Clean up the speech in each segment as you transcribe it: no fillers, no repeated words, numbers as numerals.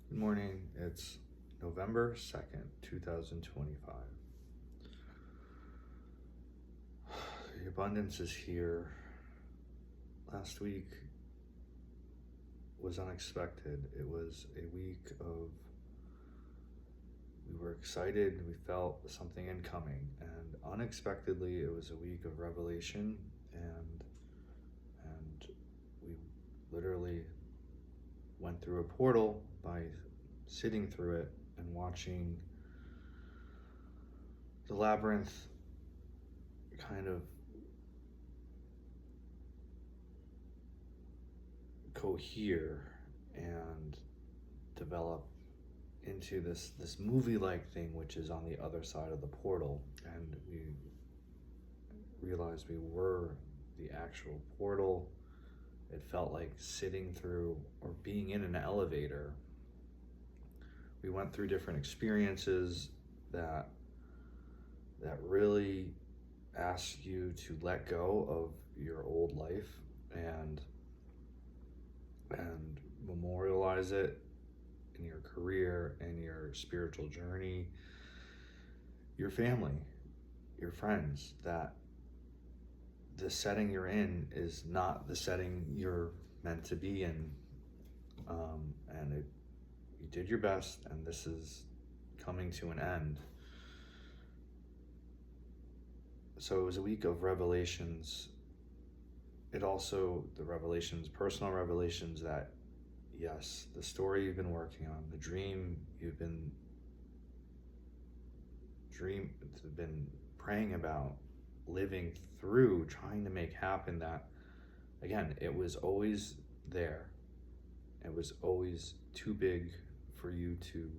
Good morning. It's November 2nd, 2025. The abundance is here. Last week was unexpected. It was a week of, we were excited, we felt something incoming, and unexpectedly it was a week of revelation, and we literally went through a portal by sitting through it and watching the labyrinth kind of cohere and develop into this movie-like thing, which is on the other side of the portal, and we realized we were the actual portal. It felt like sitting through or being in an elevator. We went through different experiences that really ask you to let go of your old life and memorialize it in your career and your spiritual journey, your family, your friends, that the setting you're in is not the setting you're meant to be in. You did your best, and this is coming to an end. So it was a week of revelations. The revelations, personal revelations, that yes, the story you've been working on, the dream you've been praying about, living through, trying to make happen, that again, it was always there. It was always too big for you to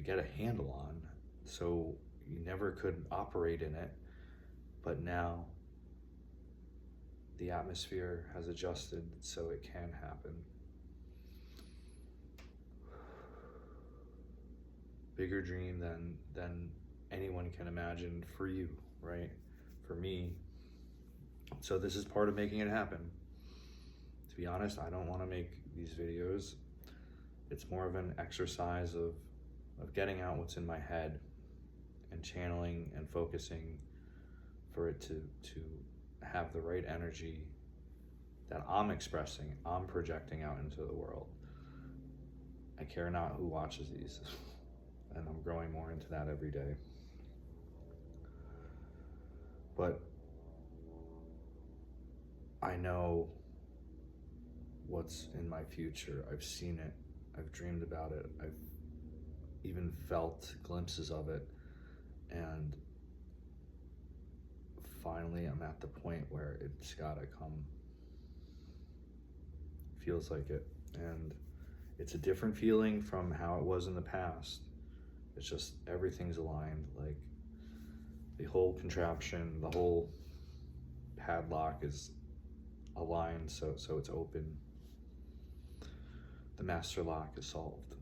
get a handle on, so you never could operate in it. But now the atmosphere has adjusted so it can happen. Bigger dream than anyone can imagine for you, right? For me. So this is part of making it happen. To be honest, I don't want to make these videos. It's more of an exercise of getting out what's in my head and channeling and focusing for it to have the right energy that I'm expressing, I'm projecting out into the world. I care not who watches these, and I'm growing more into that every day. But I know what's in my future. I've seen it, I've dreamed about it, I've even felt glimpses of it, and finally I'm at the point where it's gotta come. Feels like it, and it's a different feeling from how it was in the past. It's just everything's aligned, like the whole contraption, the whole padlock is aligned, so it's open. The master lock is solved.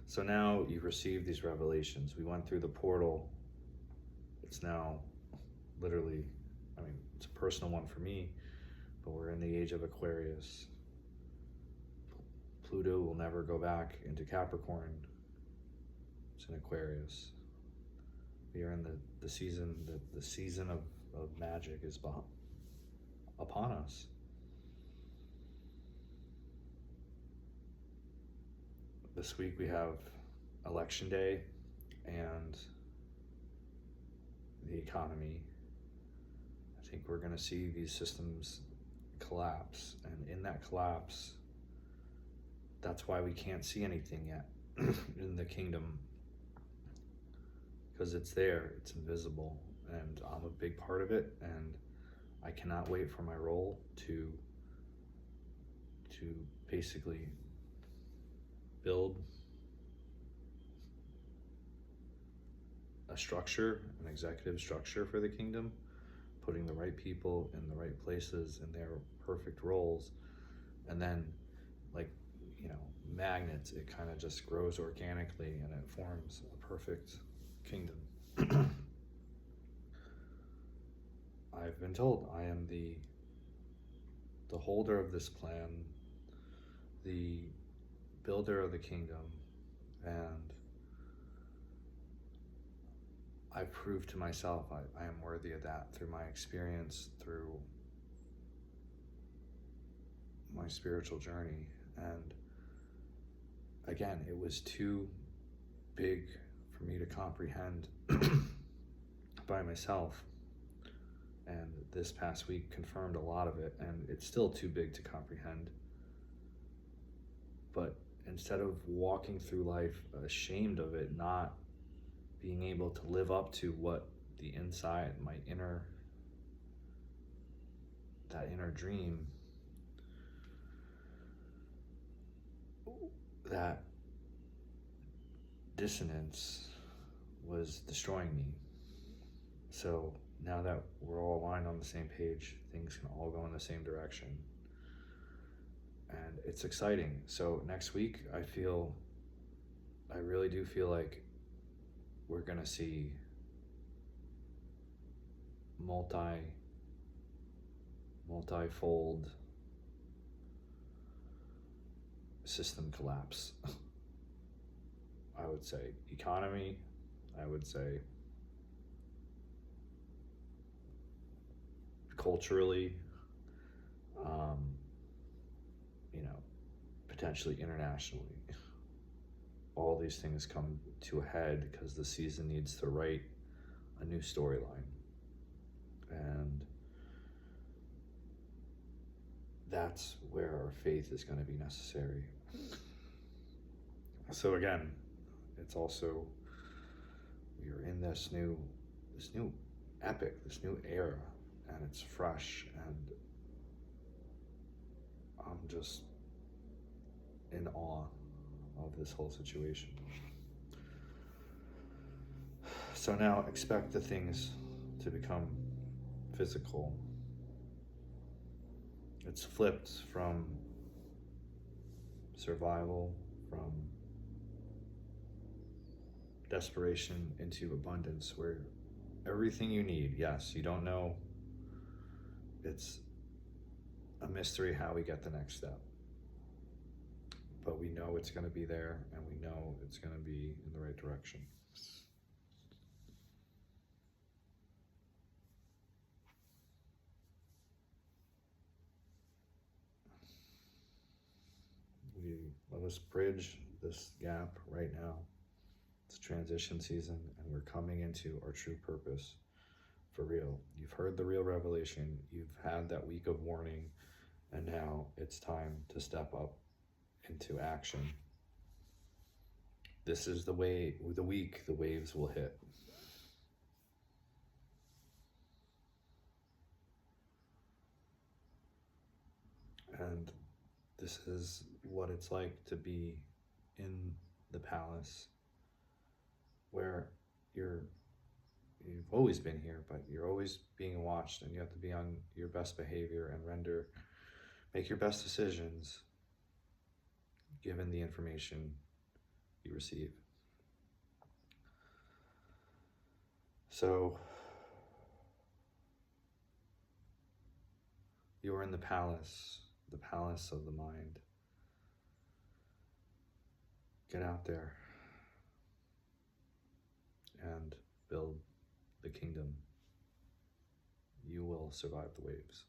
So now you've received these revelations. We went through the portal. It's now literally, it's a personal one for me, but we're in the age of Aquarius. Pluto will never go back into Capricorn. It's in Aquarius. We are in the season, the season of magic is upon us. This week we have Election Day and the economy. I think we're going to see these systems collapse, and in that collapse, that's why we can't see anything yet in the kingdom, because it's there, it's invisible, and I'm a big part of it, and I cannot wait for my role to basically build a structure, an executive structure for the kingdom, putting the right people in the right places in their perfect roles, and then, like, magnets, it kind of just grows organically and it forms a perfect kingdom. I've been told I am the the holder of this plan, the builder of the kingdom, and I proved to myself I am worthy of that through my experience, through my spiritual journey. And again, it was too big for me to comprehend by myself. And this past week confirmed a lot of it, and it's still too big to comprehend. But instead of walking through life ashamed of it, not being able to live up to what the inside, that inner dream, that dissonance was destroying me. So now that we're all aligned on the same page, things can all go in the same direction. And it's exciting. So next week, I really do feel like we're gonna see multi-fold system collapse. I would say economy, I would say culturally, potentially internationally. All these things come to a head because the season needs to write a new storyline. And that's where our faith is going to be necessary. So again, it's also, we are in this new epic, this new era, and it's fresh, and I'm just in awe of this whole situation. So now expect the things to become physical. It's flipped from survival, from desperation into abundance, where everything you need, yes, you don't know, it's a mystery how we get the next step. But we know it's going to be there, and we know it's going to be in the right direction. Let us bridge this gap right now. It's transition season, and we're coming into our true purpose for real. You've heard the real revelation. You've had that week of warning, and now it's time to step up into action. This is the week the waves will hit. And this is what it's like to be in the palace, where you've always been here, but you're always being watched, and you have to be on your best behavior and make your best decisions given the information you receive. So you are in the palace of the mind. Get out there and build the kingdom. You will survive the waves.